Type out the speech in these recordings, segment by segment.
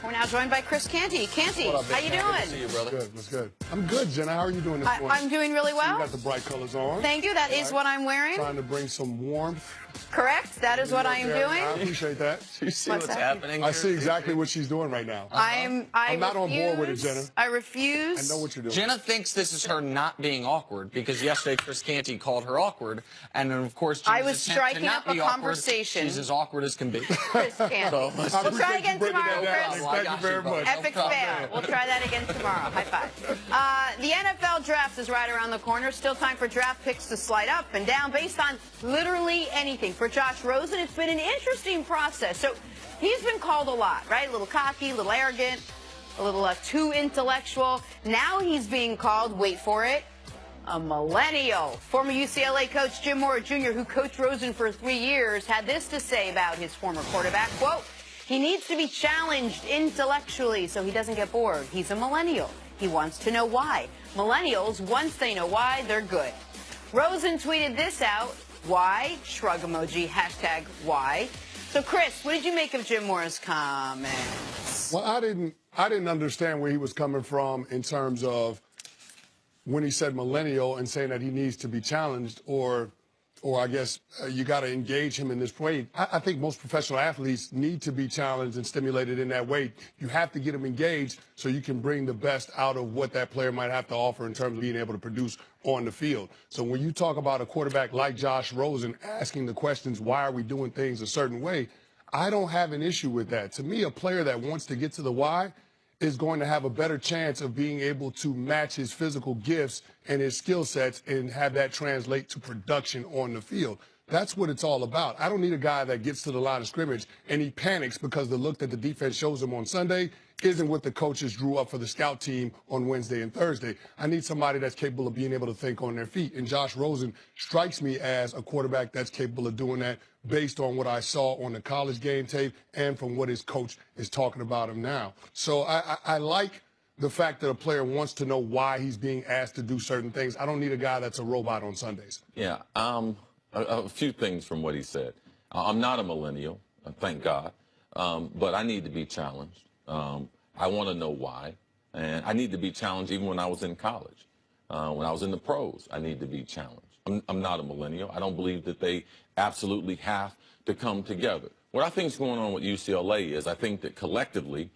We're now joined by Chris Canty. Canty, how you doing? Good to see you, brother. Good, what's good? I'm good, Jenna. How are you doing this morning? I'm doing really well. You got the bright colors on. Thank you. That is what I'm wearing. Trying to bring some warmth. Correct. That is what I am doing. I appreciate that. You see what's happening? I see exactly what she's doing right now. I'm not on board with it, Jenna. I refuse. I know what you're doing. Jenna thinks this is her not being awkward because yesterday Chris Canty called her awkward, and then of course I was striking up a conversation. She's as awkward as can be. Chris Canty. We'll try again tomorrow, Chris. Thank you very much. Epic fail. We'll try that again tomorrow. High five. The NFL draft is right around the corner. Still time for draft picks to slide up and down based on literally anything. For Josh Rosen, it's been an interesting process. So he's been called a lot, right? A little cocky, a little arrogant, a little too intellectual. Now he's being called, wait for it, a millennial. Former UCLA coach Jim Mora Jr., who coached Rosen for 3 years, had this to say about his former quarterback, quote, he needs to be challenged intellectually so he doesn't get bored. He's a millennial. He wants to know why. Millennials, once they know why, they're good. Rosen tweeted this out. Why? Shrug emoji. Hashtag why. So, Chris, what did you make of Jim Mora's comments? Well, I didn't understand where he was coming from in terms of when he said millennial and saying that he needs to be challenged, or I guess you got to engage him in this way. I think most professional athletes need to be challenged and stimulated in that way. You have to get them engaged so you can bring the best out of what that player might have to offer in terms of being able to produce on the field. So when you talk about a quarterback like Josh Rosen asking the questions, why are we doing things a certain way, I don't have an issue with that. To me, a player that wants to get to the why is going to have a better chance of being able to match his physical gifts and his skill sets and have that translate to production on the field. That's what it's all about. I don't need a guy that gets to the line of scrimmage and he panics because the look that the defense shows him on Sunday isn't what the coaches drew up for the scout team on Wednesday and Thursday. I need somebody that's capable of being able to think on their feet. And Josh Rosen strikes me as a quarterback that's capable of doing that based on what I saw on the college game tape and from what his coach is talking about him now. So I like the fact that a player wants to know why he's being asked to do certain things. I don't need a guy that's a robot on Sundays. Yeah, a few things from what he said. I'm not a millennial, thank God, but I need to be challenged. I want to know why, and I need to be challenged even when I was in college. When I was in the pros, I need to be challenged. I'm not a millennial. I don't believe that they absolutely have to come together. What I think is going on with UCLA is I think that collectively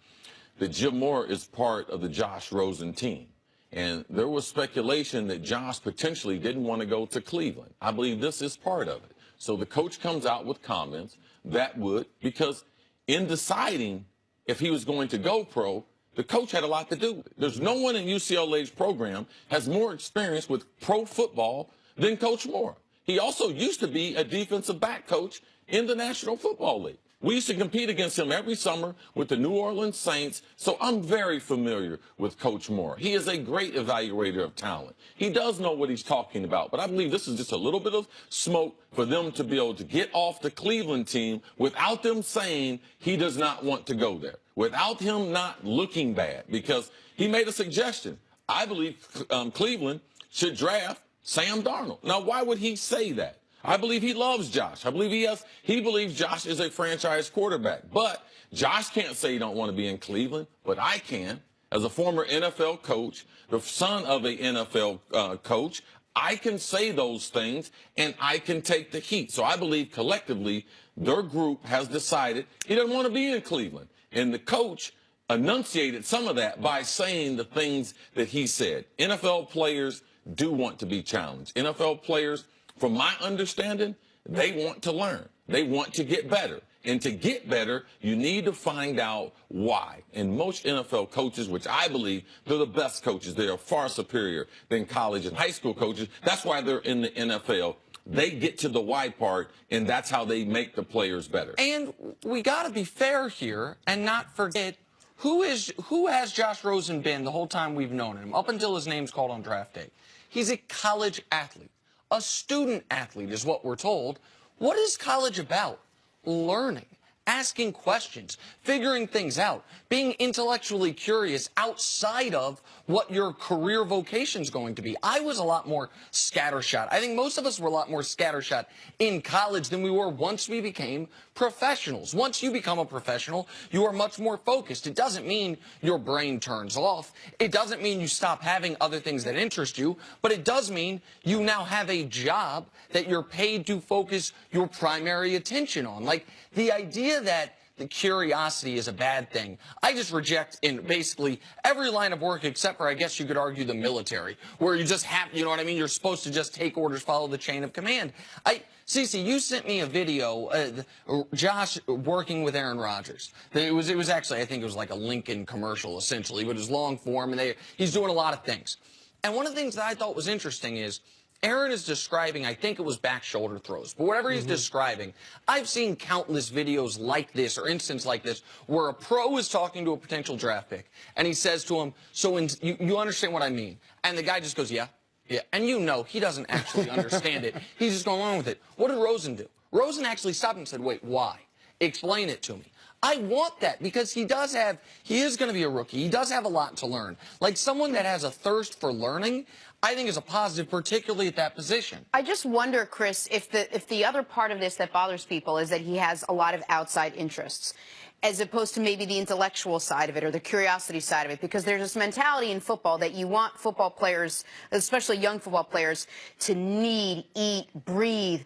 that Jim Mora is part of the Josh Rosen team. And there was speculation that Josh potentially didn't want to go to Cleveland. I believe this is part of it. So the coach comes out with comments that would, because in deciding if he was going to go pro, the coach had a lot to do with it. There's no one in UCLA's program has more experience with pro football than Coach Mora. He also used to be a defensive back coach in the National Football League. We used to compete against him every summer with the New Orleans Saints, so I'm very familiar with Coach Mora. He is a great evaluator of talent. He does know what he's talking about, but I believe this is just a little bit of smoke for them to be able to get off the Cleveland team without them saying he does not want to go there, without him not looking bad, because he made a suggestion. I believe Cleveland should draft Sam Darnold. Now, why would he say that? I believe he loves Josh. I believe he believes Josh is a franchise quarterback. But Josh can't say he don't want to be in Cleveland, but I can. As a former NFL coach, the son of an NFL coach, I can say those things, and I can take the heat. So I believe collectively their group has decided he doesn't want to be in Cleveland. And the coach enunciated some of that by saying the things that he said. NFL players do want to be challenged. NFL players, from my understanding, they want to learn. They want to get better. And to get better, you need to find out why. And most NFL coaches, which I believe they're the best coaches, they are far superior than college and high school coaches. That's why they're in the NFL. They get to the why part, and that's how they make the players better. And we got to be fair here and not forget who has Josh Rosen been the whole time we've known him, up until his name's called on draft day. He's a college athlete. A student athlete is what we're told. What is college about? Learning. asking questions, figuring things out, being intellectually curious outside of what your career vocation is going to be. I was a lot more scattershot. I think most of us were a lot more scattershot in college than we were once we became professionals. Once you become a professional, you are much more focused. It doesn't mean your brain turns off. It doesn't mean you stop having other things that interest you, but it does mean you now have a job that you're paid to focus your primary attention on. Like, the idea that the curiosity is a bad thing, I just reject in basically every line of work except for, I guess you could argue, the military, where you just have, you know what I mean? You're supposed to just take orders, follow the chain of command. Cece, you sent me a video, Josh working with Aaron Rodgers. It was actually, I think it was like a Lincoln commercial, essentially, but it was long form, and he's doing a lot of things. And one of the things that I thought was interesting is Aaron is describing, I think it was back shoulder throws, but whatever he's describing, I've seen countless videos like this or instances like this where a pro is talking to a potential draft pick, and he says to him, so you understand what I mean? And the guy just goes, yeah. Yeah, and you know he doesn't actually understand it. He's just going along with it. What did Rosen do? Rosen actually stopped and said, wait, why? Explain it to me. I want that because he is going to be a rookie. He does have a lot to learn. Like, someone that has a thirst for learning, I think is a positive, particularly at that position. I just wonder, Chris, if the other part of this that bothers people is that he has a lot of outside interests, as opposed to maybe the intellectual side of it or the curiosity side of it, because there's this mentality in football that you want football players, especially young football players, to need, eat, breathe,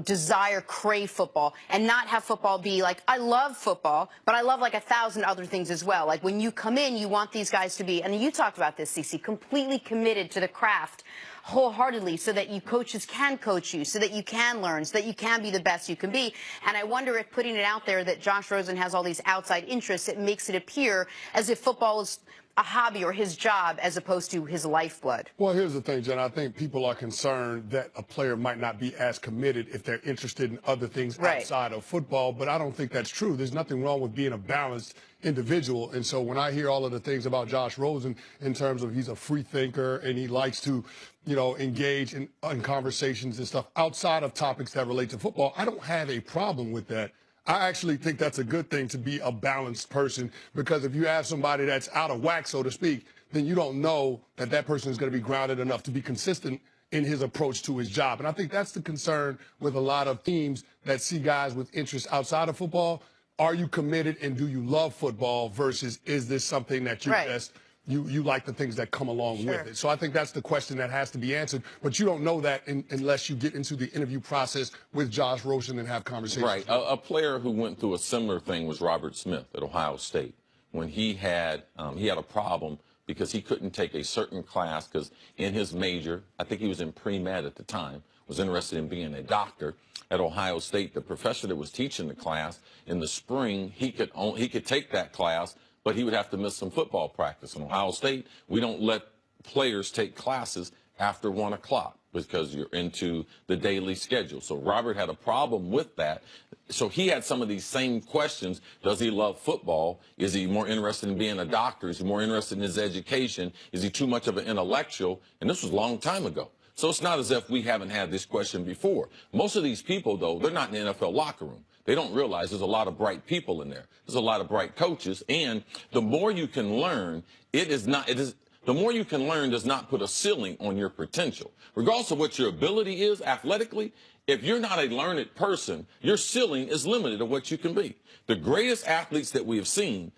desire, crave football, and not have football be like, I love football, but I love like 1,000 other things as well. Like, when you come in, you want these guys to be, and you talked about this, Cece, completely committed to the craft wholeheartedly, so that you coaches can coach you, so that you can learn, so that you can be the best you can be. And I wonder if putting it out there that Josh Rosen has all these outside interests, it makes it appear as if football is a hobby or his job as opposed to his lifeblood. Well, here's the thing, Jen. I think people are concerned that a player might not be as committed if they're interested in other things outside of football, but I don't think that's true. There's nothing wrong with being a balanced individual. And so when I hear all of the things about Josh Rosen in terms of he's a free thinker and he likes to, engage in conversations and stuff outside of topics that relate to football, I don't have a problem with that. I actually think that's a good thing, to be a balanced person, because if you have somebody that's out of whack, so to speak, then you don't know that that person is going to be grounded enough to be consistent in his approach to his job. And I think that's the concern with a lot of teams that see guys with interests outside of football. Are you committed, and do you love football, versus is this something that you just you like the things that come along with it? So I think that's the question that has to be answered. But you don't know that unless you get into the interview process with Josh Rosen and have conversations. Right. A player who went through a similar thing was Robert Smith at Ohio State, when he had a problem because he couldn't take a certain class because in his major, I think he was in pre-med at the time, was interested in being a doctor at Ohio State. The professor that was teaching the class in the spring, he could take that class, but he would have to miss some football practice. In Ohio State, we don't let players take classes after 1 o'clock because you're into the daily schedule. So Robert had a problem with that. So he had some of these same questions. Does he love football? Is he more interested in being a doctor? Is he more interested in his education? Is he too much of an intellectual? And this was a long time ago. So it's not as if we haven't had this question before. Most of these people, though, they're not in the NFL locker room. They don't realize there's a lot of bright people in there. There's a lot of bright coaches. And the more you can learn, the more you can learn does not put a ceiling on your potential. Regardless of what your ability is athletically, if you're not a learned person, your ceiling is limited to what you can be. The greatest athletes that we have seen,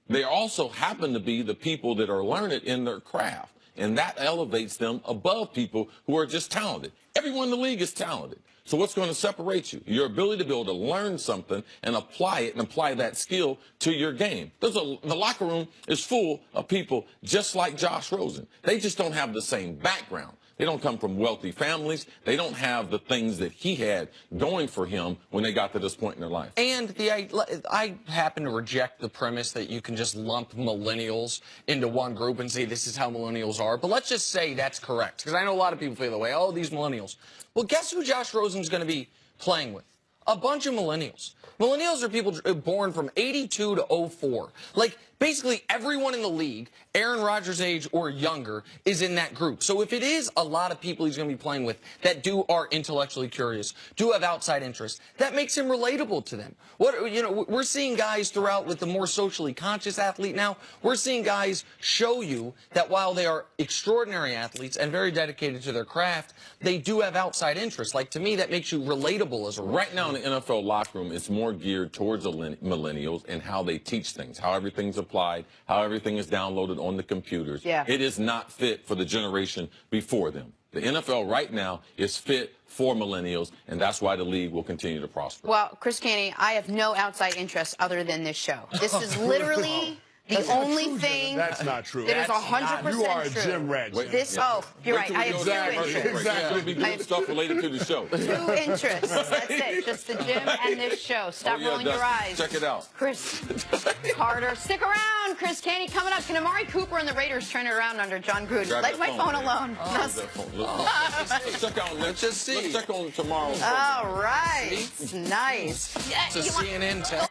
they also happen to be the people that are learned in their craft. And that elevates them above people who are just talented. Everyone in the league is talented. So what's going to separate you? Your ability to be able to learn something and apply it and apply that skill to your game. The locker room is full of people just like Josh Rosen. They just don't have the same background. They don't come from wealthy families. They don't have the things that he had going for him when they got to this point in their life. And I happen to reject the premise that you can just lump millennials into one group and say this is how millennials are. But let's just say that's correct, because I know a lot of people feel the way, oh, these millennials. Well, guess who Josh Rosen's going to be playing with? A bunch of millennials. Millennials are people born from 82 to 04. Like, basically everyone in the league, Aaron Rodgers' age or younger, is in that group. So if it is a lot of people he's going to be playing with that are intellectually curious, do have outside interests, that makes him relatable to them. We're seeing guys throughout with the more socially conscious athlete now. We're seeing guys show you that while they are extraordinary athletes and very dedicated to their craft, they do have outside interests. Like, to me, that makes you relatable as a rookie. Right now in the NFL locker room, it's more geared towards the millennials and how they teach things, how everything's applied, how everything is downloaded on the computers. Yeah. It is not fit for the generation before them. The NFL right now is fit for millennials, and that's why the league will continue to prosper. Well, Chris Canty, I have no outside interest other than this show. This is literally the only thing That's not true. that is 100% true. You are a gym rat. Jim. You're right. I have two interests. Exactly. We'll be doing stuff related to the show. 2 interests. That's it. Just the gym and this show. Stop rolling your eyes. Check it out. Chris Carter. Stick around. Chris Canty coming up. Can Amari Cooper and the Raiders turn it around under John Gruden? Grab Let that my phone alone. Let's check out. Let's check on tomorrow. All right. Nice. It's a CNN tell.